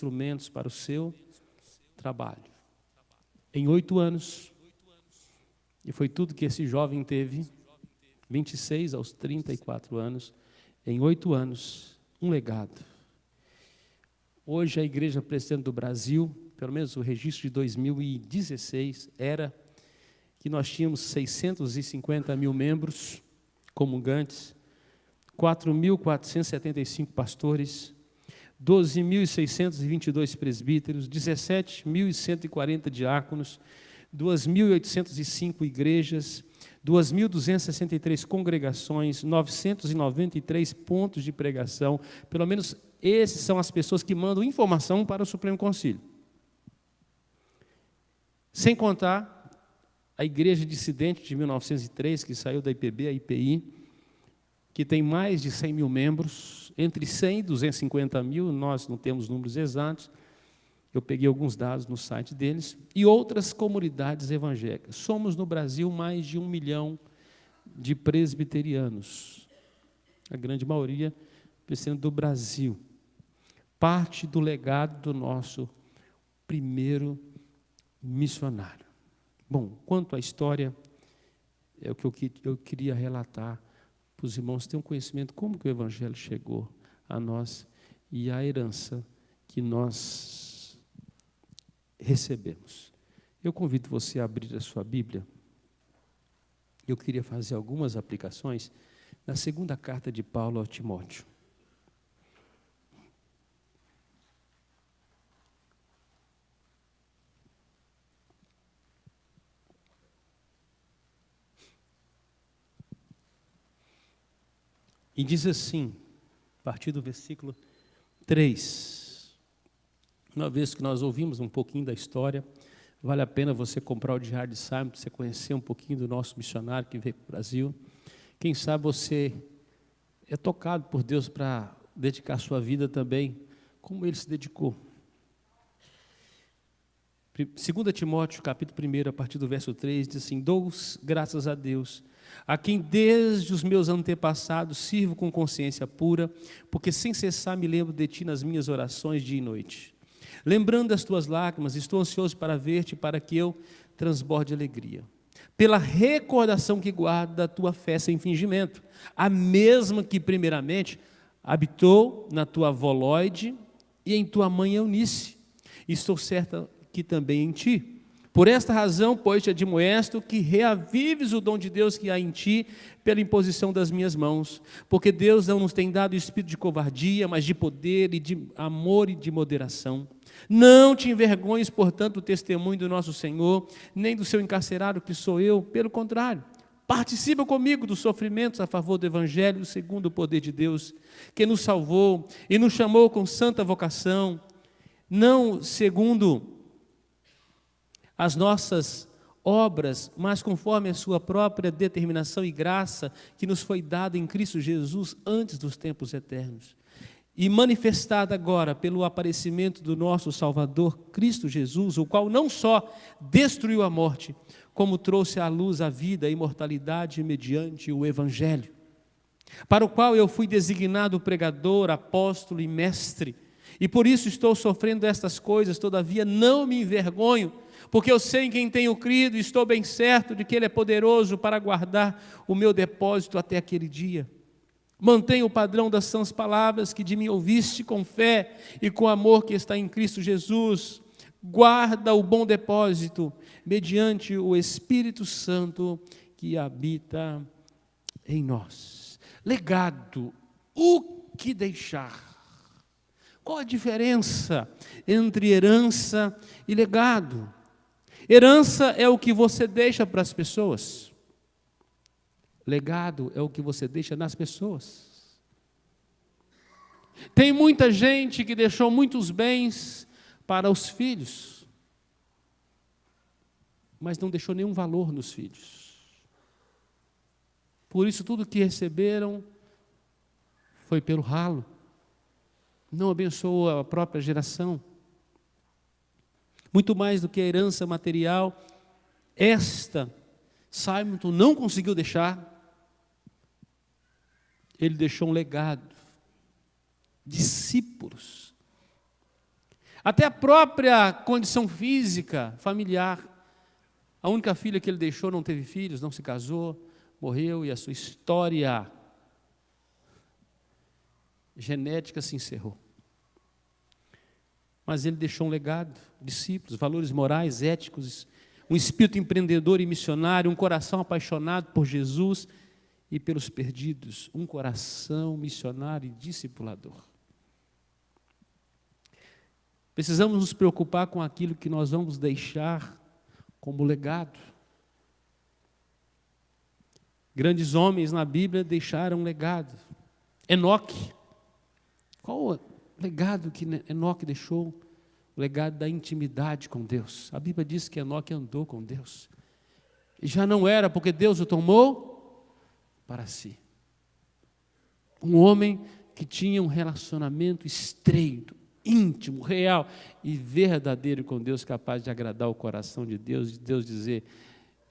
instrumentos para o seu trabalho. Em 8 anos, e foi tudo que esse jovem teve, 26 aos 34 anos, em 8 anos, um legado. Hoje a Igreja Presbiteriana do Brasil, pelo menos o registro de 2016, era que nós tínhamos 650 mil membros comungantes, 4.475 pastores, 12.622 presbíteros, 17.140 diáconos, 2.805 igrejas, 2.263 congregações, 993 pontos de pregação. Pelo menos esses são as pessoas que mandam informação para o Supremo Concílio. Sem contar a Igreja Dissidente de 1903, que saiu da IPB, a IPI, que tem mais de 100 mil membros, entre 100 e 250 mil, nós não temos números exatos, eu peguei alguns dados no site deles, e outras comunidades evangélicas. Somos, no Brasil, mais de 1 milhão de presbiterianos, a grande maioria presbiteriana do Brasil. Parte do legado do nosso primeiro missionário. Bom, quanto à história, é o que eu queria relatar para os irmãos terem um conhecimento como que o Evangelho chegou a nós e a herança que nós recebemos. Eu convido você a abrir a sua Bíblia. Eu queria fazer algumas aplicações na segunda carta de Paulo a Timóteo. E diz assim, a partir do versículo 3, uma vez que nós ouvimos um pouquinho da história, vale a pena você comprar o Diário de Simon, para você conhecer um pouquinho do nosso missionário que veio para o Brasil. Quem sabe você é tocado por Deus para dedicar sua vida também, como ele se dedicou. 2 Timóteo, capítulo 1, a partir do verso 3, diz assim: dou graças a Deus, a quem desde os meus antepassados sirvo com consciência pura, porque sem cessar me lembro de ti nas minhas orações dia e noite. Lembrando das tuas lágrimas, estou ansioso para ver-te, para que eu transborde de alegria. Pela recordação que guardo da tua fé sem fingimento, a mesma que primeiramente habitou na tua avó Lóide e em tua mãe Eunice. Estou certa que também em ti. Por esta razão, pois, te admoesto que reavives o dom de Deus que há em ti pela imposição das minhas mãos, porque Deus não nos tem dado o espírito de covardia, mas de poder e de amor e de moderação. Não te envergonhes, portanto, do testemunho do nosso Senhor, nem do seu encarcerado que sou eu, pelo contrário, participa comigo dos sofrimentos a favor do Evangelho, segundo o poder de Deus, que nos salvou e nos chamou com santa vocação, não segundo as nossas obras, mas conforme a sua própria determinação e graça que nos foi dada em Cristo Jesus antes dos tempos eternos, e manifestada agora pelo aparecimento do nosso Salvador Cristo Jesus, o qual não só destruiu a morte, como trouxe à luz a vida e a imortalidade mediante o Evangelho, para o qual eu fui designado pregador, apóstolo e mestre, e por isso estou sofrendo estas coisas, todavia não me envergonho, porque eu sei em quem tenho crido e estou bem certo de que Ele é poderoso para guardar o meu depósito até aquele dia. Mantenha o padrão das sãs palavras que de mim ouviste com fé e com amor que está em Cristo Jesus. Guarda o bom depósito mediante o Espírito Santo que habita em nós. Legado, o que deixar? Qual a diferença entre herança e legado? Herança é o que você deixa para as pessoas. Legado é o que você deixa nas pessoas. Tem muita gente que deixou muitos bens para os filhos, mas não deixou nenhum valor nos filhos. Por isso tudo que receberam foi pelo ralo. Não abençoou a própria geração. Muito mais do que a herança material, Simon não conseguiu deixar. Ele deixou um legado, discípulos. Até a própria condição física, familiar. A única filha que ele deixou não teve filhos, não se casou, morreu e a sua história genética se encerrou. Mas ele deixou um legado, discípulos, valores morais, éticos, um espírito empreendedor e missionário, um coração apaixonado por Jesus e pelos perdidos, um coração missionário e discipulador. Precisamos nos preocupar com aquilo que nós vamos deixar como legado. Grandes homens na Bíblia deixaram um legado. Enoque. Qual o legado que Enoque deixou? O legado da intimidade com Deus. A Bíblia diz que Enoque andou com Deus. E já não era porque Deus o tomou para si. Um homem que tinha um relacionamento estreito, íntimo, real e verdadeiro com Deus, capaz de agradar o coração de Deus dizer: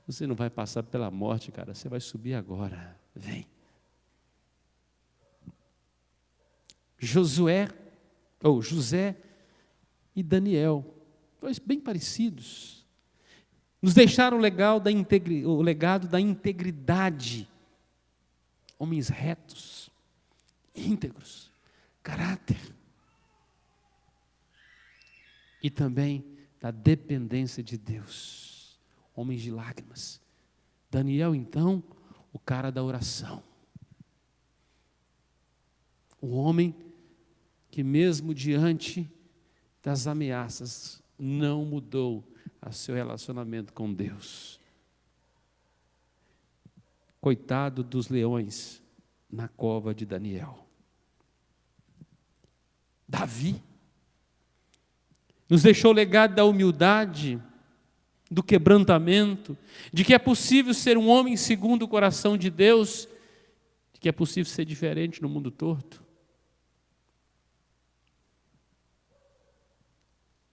você não vai passar pela morte, cara, você vai subir agora, vem. José e Daniel, dois bem parecidos, nos deixaram o legado da integridade, homens retos, íntegros, caráter, e também da dependência de Deus, homens de lágrimas. Daniel, então, o cara da oração, o homem que mesmo diante das ameaças não mudou o seu relacionamento com Deus. Coitado dos leões na cova de Daniel. Davi nos deixou o legado da humildade, do quebrantamento, de que é possível ser um homem segundo o coração de Deus, de que é possível ser diferente no mundo torto.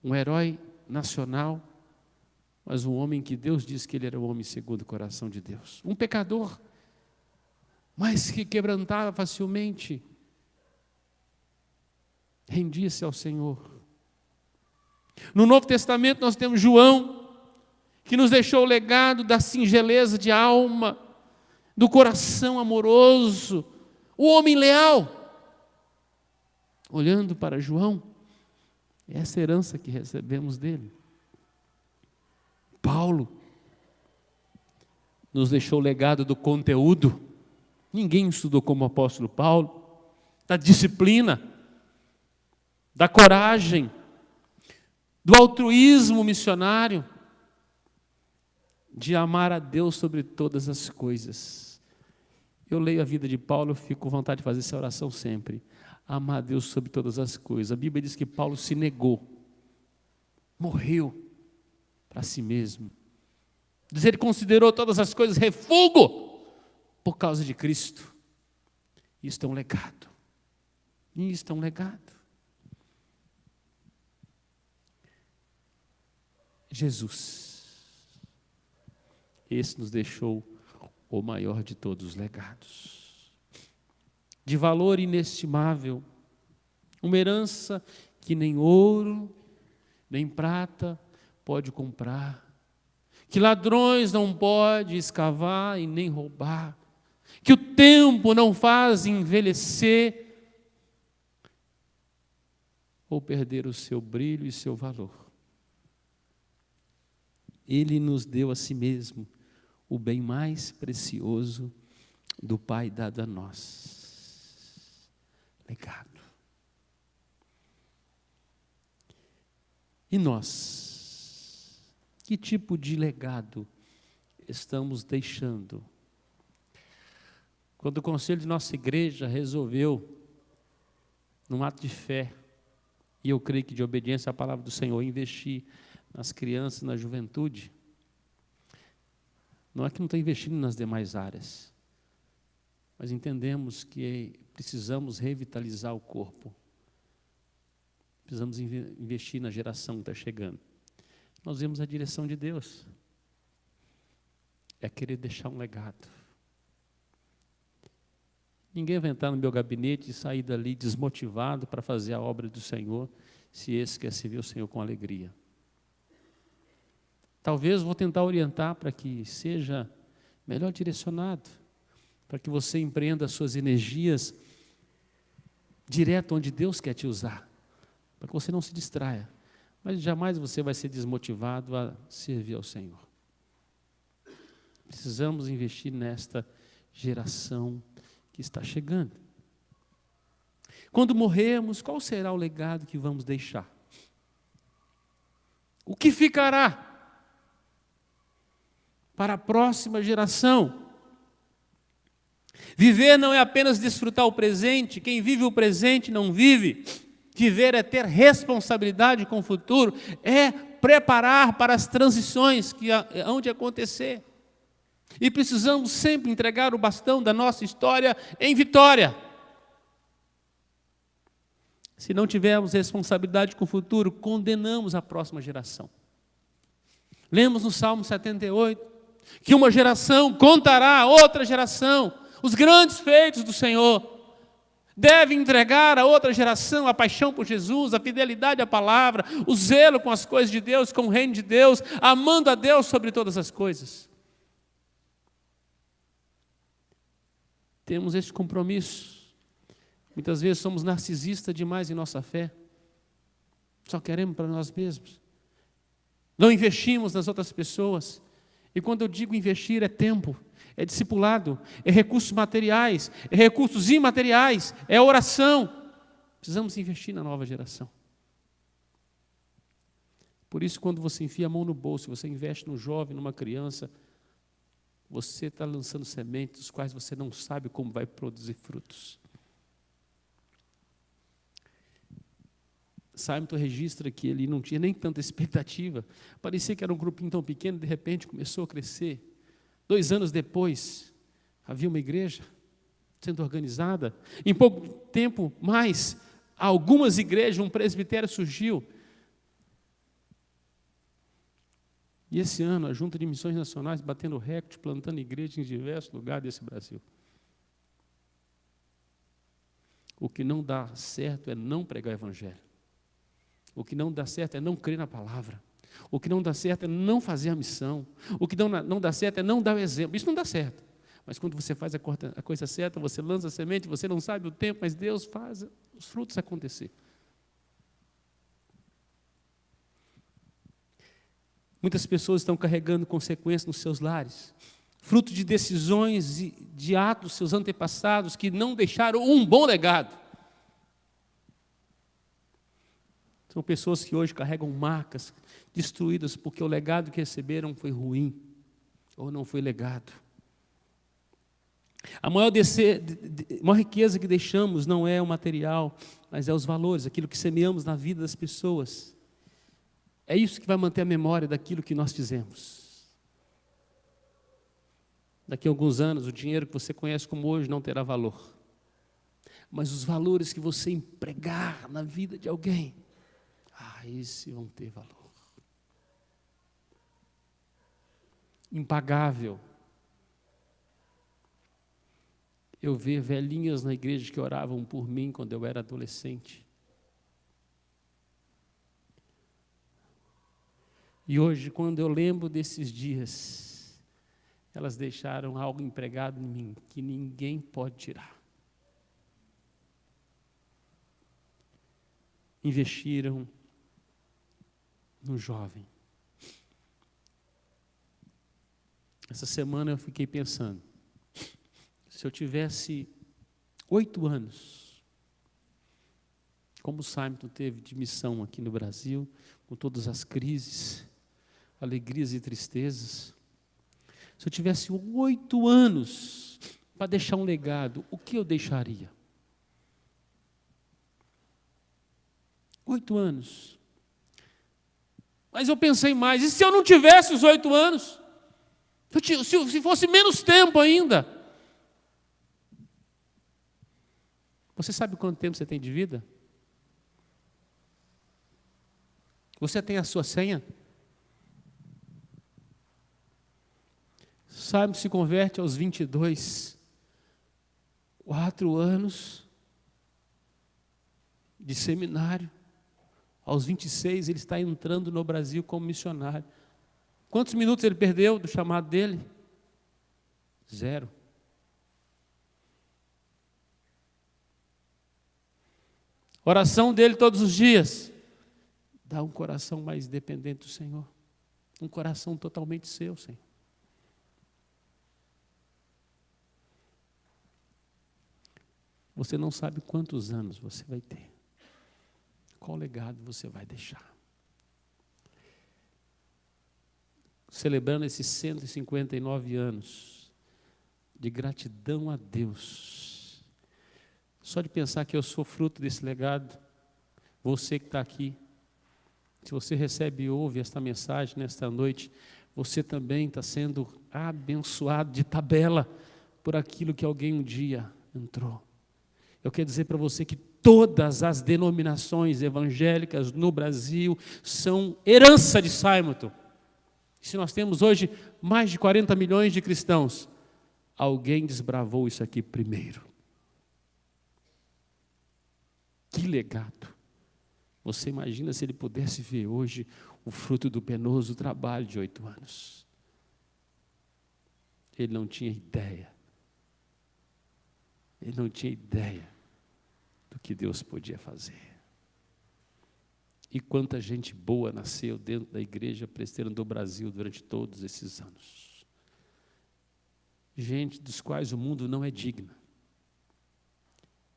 Um herói nacional, mas um homem que Deus disse que ele era um homem segundo o coração de Deus. Um pecador, mas que quebrantava facilmente, rendia-se ao Senhor. No Novo Testamento nós temos João, que nos deixou o legado da singeleza de alma, do coração amoroso, o homem leal. Olhando para João, essa herança que recebemos dele. Paulo nos deixou o legado do conteúdo. Ninguém estudou como o apóstolo Paulo, da disciplina, da coragem, do altruísmo missionário, de amar a Deus sobre todas as coisas. Eu leio a vida de Paulo, eu fico com vontade de fazer essa oração sempre. Amar a Deus sobre todas as coisas. A Bíblia diz que Paulo se negou, morreu para si mesmo. Diz ele considerou todas as coisas refúgio por causa de Cristo. Isto é um legado. Isto é um legado. Jesus, esse nos deixou o maior de todos os legados, de valor inestimável, uma herança que nem ouro, nem prata pode comprar, que ladrões não podem escavar e nem roubar, que o tempo não faz envelhecer ou perder o seu brilho e seu valor. Ele nos deu a si mesmo o bem mais precioso do Pai dado a nós. Legado. E nós? Que tipo de legado estamos deixando? Quando o conselho de nossa igreja resolveu, num ato de fé, e eu creio que de obediência à palavra do Senhor, investir nas crianças, na juventude, não é que não está investindo nas demais áreas, mas entendemos que precisamos revitalizar o corpo, precisamos investir na geração que está chegando. Nós vemos a direção de Deus, é querer deixar um legado. Ninguém vai entrar no meu gabinete e sair dali desmotivado para fazer a obra do Senhor, se esse quer servir o Senhor com alegria. Talvez vou tentar orientar para que seja melhor direcionado, para que você empreenda as suas energias direto onde Deus quer te usar, para que você não se distraia, mas jamais você vai ser desmotivado a servir ao Senhor. Precisamos investir nesta geração que está chegando. Quando morrermos, qual será o legado que vamos deixar? O que ficará para a próxima geração? Viver não é apenas desfrutar o presente. Quem vive o presente não vive. Viver é ter responsabilidade com o futuro, é preparar para as transições que hão de acontecer. E precisamos sempre entregar o bastão da nossa história em vitória. Se não tivermos responsabilidade com o futuro, condenamos a próxima geração. Lemos no Salmo 78 que uma geração contará a outra geração os grandes feitos do Senhor. Deve entregar a outra geração a paixão por Jesus, a fidelidade à palavra, o zelo com as coisas de Deus, com o reino de Deus, amando a Deus sobre todas as coisas. Temos este compromisso. Muitas vezes somos narcisistas demais em nossa fé. Só queremos para nós mesmos. Não investimos nas outras pessoas. E quando eu digo investir, é tempo, é discipulado, é recursos materiais, é recursos imateriais, é oração. Precisamos investir na nova geração. Por isso, quando você enfia a mão no bolso, você investe no jovem, numa criança, você está lançando sementes, dos quais você não sabe como vai produzir frutos. Simon registra que ele não tinha nem tanta expectativa. Parecia que era um grupinho tão pequeno, de repente começou a crescer. 2 anos depois, havia uma igreja sendo organizada. Em pouco tempo mais, algumas igrejas, um presbitério surgiu. E esse ano, a Junta de Missões Nacionais batendo recorde, plantando igrejas em diversos lugares desse Brasil. O que não dá certo é não pregar o evangelho. O que não dá certo é não crer na palavra. O que não dá certo é não fazer a missão. O que não dá certo é não dar o exemplo. Isso não dá certo. Mas quando você faz a coisa certa, você lança a semente, você não sabe o tempo, mas Deus faz os frutos acontecer. Muitas pessoas estão carregando consequências nos seus lares, fruto de decisões e de atos dos seus antepassados que não deixaram um bom legado. São pessoas que hoje carregam marcas destruídas porque o legado que receberam foi ruim ou não foi legado. A maior riqueza que deixamos não é o material, mas é os valores, aquilo que semeamos na vida das pessoas. É isso que vai manter a memória daquilo que nós fizemos. Daqui a alguns anos, o dinheiro que você conhece como hoje não terá valor. Mas os valores que você empregar na vida de alguém, esses vão ter valor. Impagável. Eu vi velhinhas na igreja que oravam por mim quando eu era adolescente. E hoje, quando eu lembro desses dias, elas deixaram algo empregado em mim que ninguém pode tirar. Investiram no jovem. Essa semana eu fiquei pensando, se eu tivesse 8 anos, como o Simon teve de missão aqui no Brasil, com todas as crises, alegrias e tristezas, se eu tivesse 8 anos para deixar um legado, o que eu deixaria? 8 anos. Mas eu pensei mais, e se eu não tivesse os 8 anos? Se fosse menos tempo ainda? Você sabe quanto tempo você tem de vida? Você tem a sua senha? Simon se converte aos 22. 4 anos de seminário, Aos 26, ele está entrando no Brasil como missionário. Quantos minutos ele perdeu do chamado dele? 0. Oração dele todos os dias. Dá um coração mais dependente do Senhor. Um coração totalmente seu, Senhor. Você não sabe quantos anos você vai ter. Qual legado você vai deixar? Celebrando esses 159 anos de gratidão a Deus. Só de pensar que eu sou fruto desse legado, você que está aqui, se você recebe e ouve esta mensagem nesta noite, você também está sendo abençoado de tabela por aquilo que alguém um dia entrou. Eu quero dizer para você que todas as denominações evangélicas no Brasil são herança de Simonton. Se nós temos hoje mais de 40 milhões de cristãos, alguém desbravou isso aqui primeiro. Que legado! Você imagina se ele pudesse ver hoje o fruto do penoso trabalho de 8 anos. Ele não tinha ideia. Ele não tinha ideia do que Deus podia fazer. E quanta gente boa nasceu dentro da igreja presbiteriana do Brasil durante todos esses anos. Gente dos quais o mundo não é digno.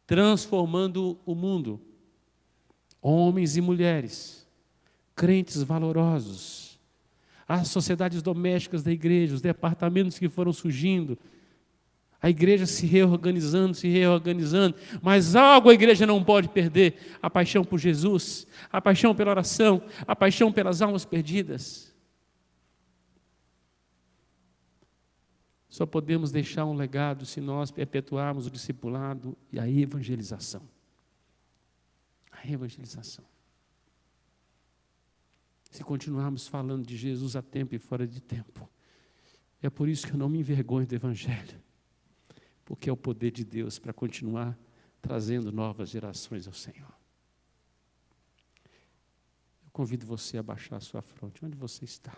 Transformando o mundo. Homens e mulheres, crentes valorosos, as sociedades domésticas da igreja, os departamentos que foram surgindo, a igreja se reorganizando, mas algo a igreja não pode perder: a paixão por Jesus, a paixão pela oração, a paixão pelas almas perdidas. Só podemos deixar um legado se nós perpetuarmos o discipulado e a evangelização. A evangelização. Se continuarmos falando de Jesus a tempo e fora de tempo, é por isso que eu não me envergonho do Evangelho, porque é o poder de Deus para continuar trazendo novas gerações ao Senhor. Eu convido você a baixar a sua fronte, onde você está.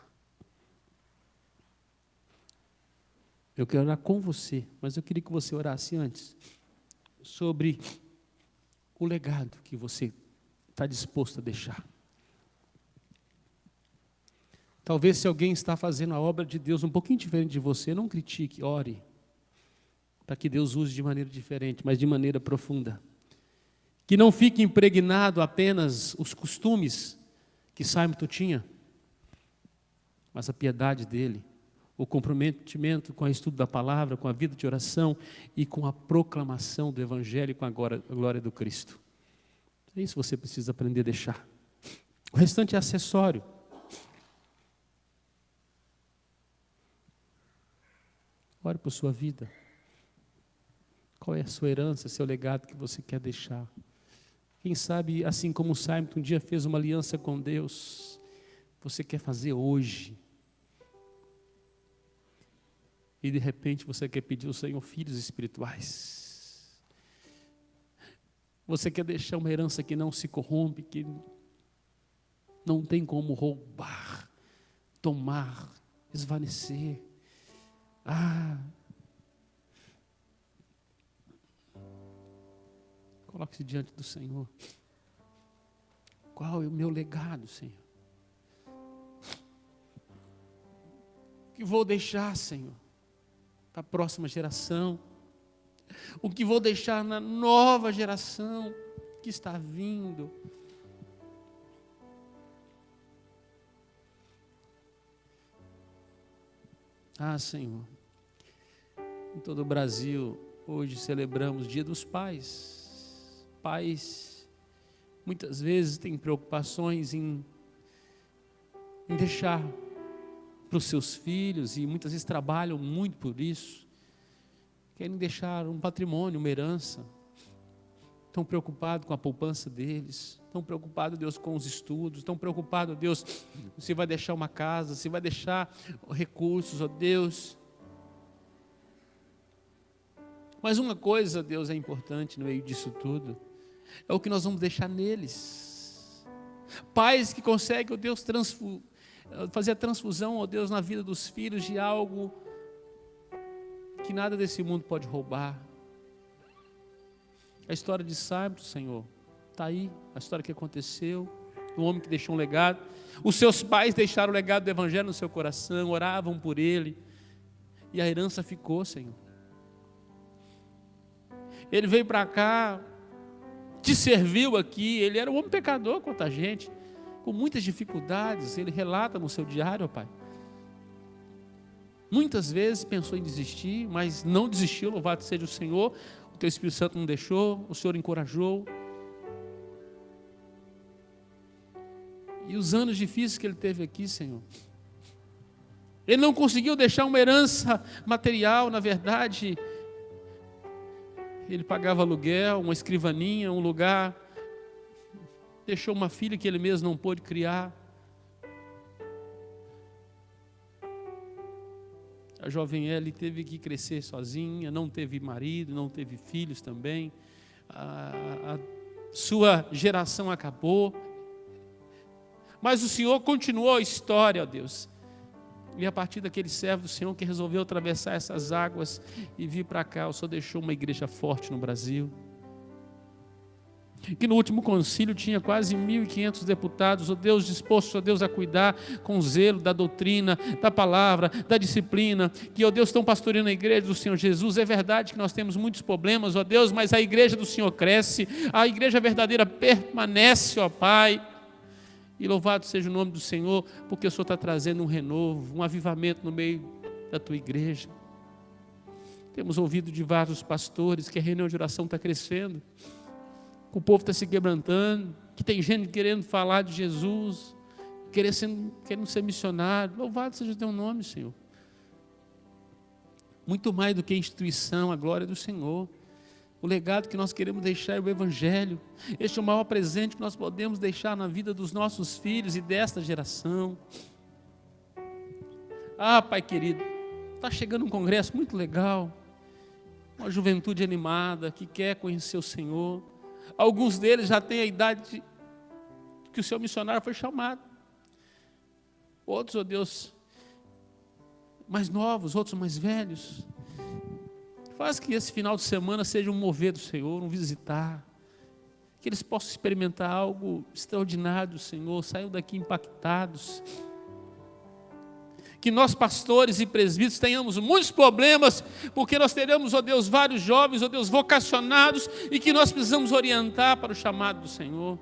Eu quero orar com você, mas eu queria que você orasse antes sobre o legado que você está disposto a deixar. Talvez se alguém está fazendo a obra de Deus um pouquinho diferente de você, não critique, ore, para que Deus use de maneira diferente, mas de maneira profunda. Que não fique impregnado apenas os costumes que Simonton tinha, mas a piedade dele, o comprometimento com o estudo da palavra, com a vida de oração e com a proclamação do Evangelho e com a glória do Cristo. É isso que você precisa aprender a deixar. O restante é acessório. Ore por sua vida. Qual é a sua herança, seu legado que você quer deixar? Quem sabe, assim como Simonton um dia fez uma aliança com Deus, você quer fazer hoje. E de repente você quer pedir ao Senhor filhos espirituais. Você quer deixar uma herança que não se corrompe, que não tem como roubar, tomar, esvanecer. Coloque-se diante do Senhor. Qual é o meu legado, Senhor? O que vou deixar, Senhor, para a próxima geração? O que vou deixar na nova geração que está vindo? Senhor, em todo o Brasil, hoje celebramos o Dia dos Pais. Pais, muitas vezes, têm preocupações em deixar para os seus filhos, e muitas vezes trabalham muito por isso. Querem deixar um patrimônio, uma herança. Estão preocupados com a poupança deles. Estão preocupados, Deus, com os estudos. Estão preocupados, Deus, se vai deixar uma casa, se vai deixar recursos, ó Deus. Mas uma coisa, Deus, é importante no meio disso tudo. É o que nós vamos deixar neles. Pais que conseguem, ó Deus, fazer a transfusão, ó Deus, na vida dos filhos de algo que nada desse mundo pode roubar. A história de Simon, Senhor, está aí, a história que aconteceu, um homem que deixou um legado. Os seus pais deixaram o legado do Evangelho no seu coração, oravam por ele, e a herança ficou, Senhor. Ele veio para cá, te serviu aqui, ele era um homem pecador quanto a gente, com muitas dificuldades, ele relata no seu diário, ó Pai. Muitas vezes pensou em desistir, mas não desistiu, louvado seja o Senhor. O Teu Espírito Santo não deixou, o Senhor encorajou. E os anos difíceis que ele teve aqui, Senhor, ele não conseguiu deixar uma herança material, na verdade, ele pagava aluguel, uma escrivaninha, um lugar, deixou uma filha que ele mesmo não pôde criar. A jovem Ellie teve que crescer sozinha, não teve marido, não teve filhos também. A sua geração acabou. Mas o Senhor continuou a história, ó Deus. E a partir daquele servo do Senhor que resolveu atravessar essas águas e vir para cá, o Senhor deixou uma igreja forte no Brasil. Que no último concílio tinha quase 1.500 deputados, ó Deus, dispostos, ó Deus, a cuidar com zelo da doutrina, da palavra, da disciplina, que, ó Deus, estão pastoreando a igreja do Senhor Jesus. É verdade que nós temos muitos problemas, ó Deus, mas a igreja do Senhor cresce, a igreja verdadeira permanece, ó Pai. E louvado seja o nome do Senhor, porque o Senhor está trazendo um renovo, um avivamento no meio da tua igreja. Temos ouvido de vários pastores que a reunião de oração está crescendo, que o povo está se quebrantando, que tem gente querendo falar de Jesus, querendo ser missionário. Louvado seja o teu nome, Senhor. Muito mais do que a instituição, a glória do Senhor. O legado que nós queremos deixar é o Evangelho. Este é o maior presente que nós podemos deixar na vida dos nossos filhos e desta geração. Ah, Pai querido, está chegando um congresso muito legal, uma juventude animada, que quer conhecer o Senhor. Alguns deles já têm a idade que o seu missionário foi chamado. Outros, ó Deus, mais novos, outros mais velhos. Faz que esse final de semana seja um mover do Senhor, um visitar. Que eles possam experimentar algo extraordinário do Senhor, saiam daqui impactados. Que nós, pastores e presbíteros, tenhamos muitos problemas, porque nós teremos, ó Deus, vários jovens, ó Deus, vocacionados, e que nós precisamos orientar para o chamado do Senhor.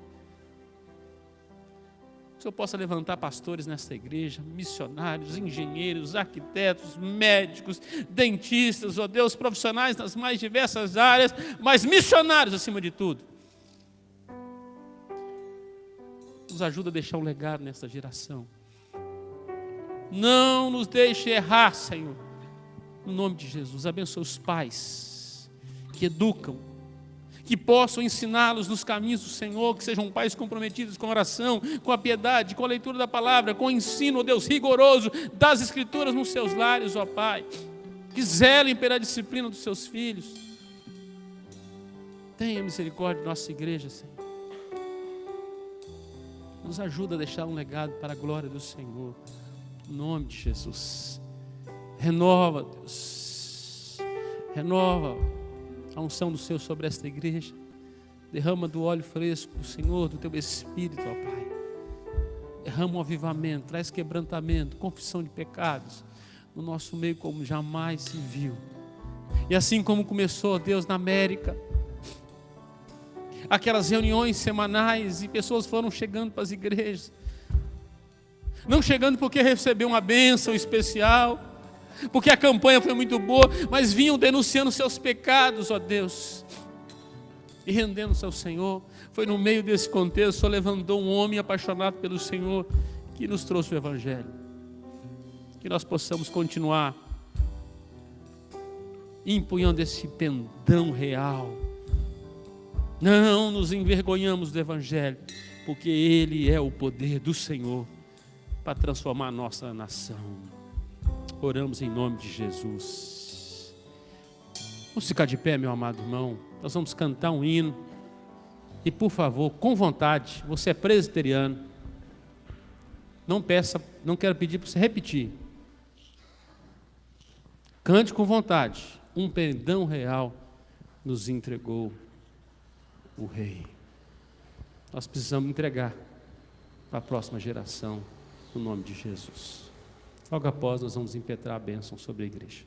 Que o Senhor possa levantar pastores nesta igreja, missionários, engenheiros, arquitetos, médicos, dentistas, ó Deus, profissionais nas mais diversas áreas, mas missionários acima de tudo. Nos ajuda a deixar um legado nesta geração. Não nos deixe errar, Senhor. No nome de Jesus, abençoe os pais que educam, que possam ensiná-los nos caminhos do Senhor, que sejam pais comprometidos com a oração, com a piedade, com a leitura da palavra, com o ensino, ó Deus, rigoroso das Escrituras nos seus lares, ó Pai. Que zelem pela disciplina dos seus filhos. Tenha misericórdia de nossa igreja, Senhor. Nos ajuda a deixar um legado para a glória do Senhor. Em nome de Jesus. Renova, Deus. Renova a unção do Senhor sobre esta igreja. Derrama do óleo fresco do Senhor, do teu Espírito, ó Pai. Derrama um avivamento, traz quebrantamento, confissão de pecados no nosso meio como jamais se viu. E assim como começou, Deus, na América, aquelas reuniões semanais e pessoas foram chegando para as igrejas, não chegando porque recebeu uma bênção especial, porque a campanha foi muito boa, mas vinham denunciando seus pecados, ó Deus, e rendendo-se ao Senhor. Foi no meio desse contexto, o Senhor levantou um homem apaixonado pelo Senhor, que nos trouxe o Evangelho. Que nós possamos continuar empunhando esse pendão real. Não nos envergonhamos do Evangelho, porque ele é o poder do Senhor para transformar a nossa nação. Oramos em nome de Jesus. Vamos ficar de pé, meu amado irmão. Nós vamos cantar um hino. E, por favor, com vontade, você é presbiteriano, não quero pedir para você repetir. Cante com vontade. Um pendão real nos entregou o Rei. Nós precisamos entregar para a próxima geração, no nome de Jesus. Logo após, nós vamos impetrar a bênção sobre a igreja.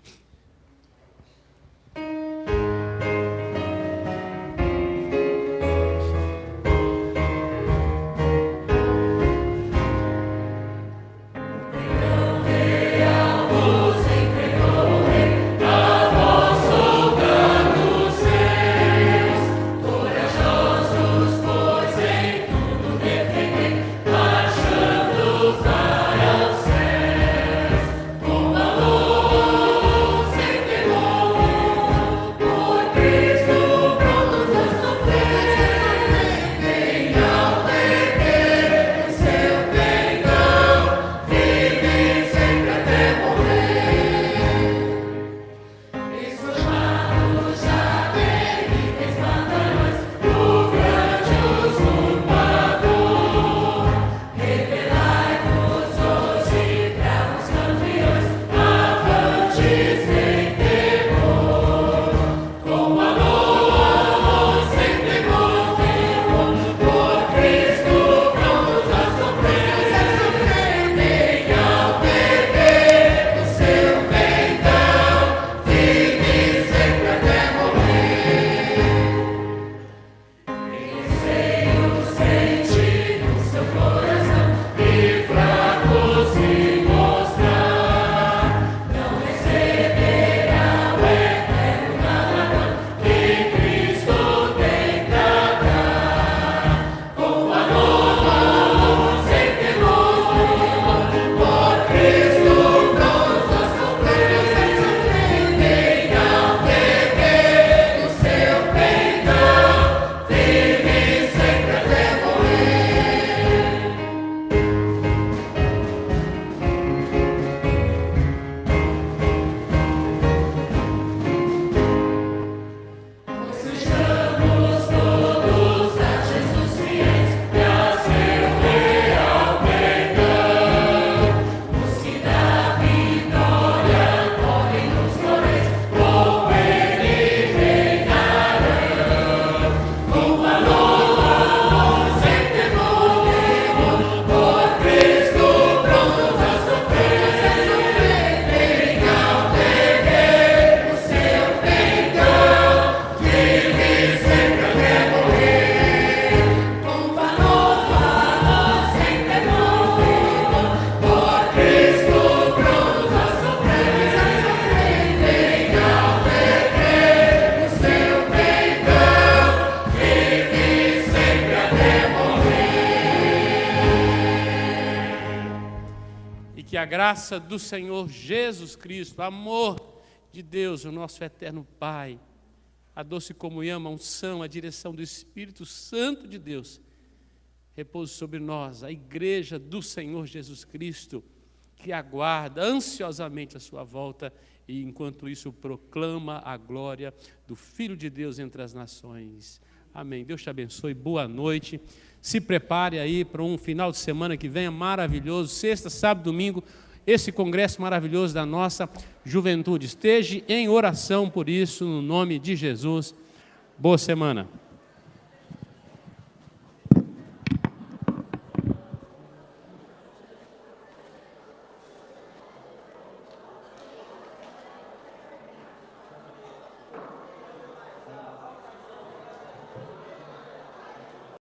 Que a graça do Senhor Jesus Cristo, o amor de Deus, o nosso eterno Pai, a doce comunhão, a unção, a direção do Espírito Santo de Deus, repouse sobre nós, a igreja do Senhor Jesus Cristo, que aguarda ansiosamente a sua volta e, enquanto isso, proclama a glória do Filho de Deus entre as nações. Amém. Deus te abençoe, boa noite. Se prepare aí para um final de semana que venha maravilhoso, sexta, sábado, domingo, esse congresso maravilhoso da nossa juventude. Esteja em oração por isso, no nome de Jesus. Boa semana.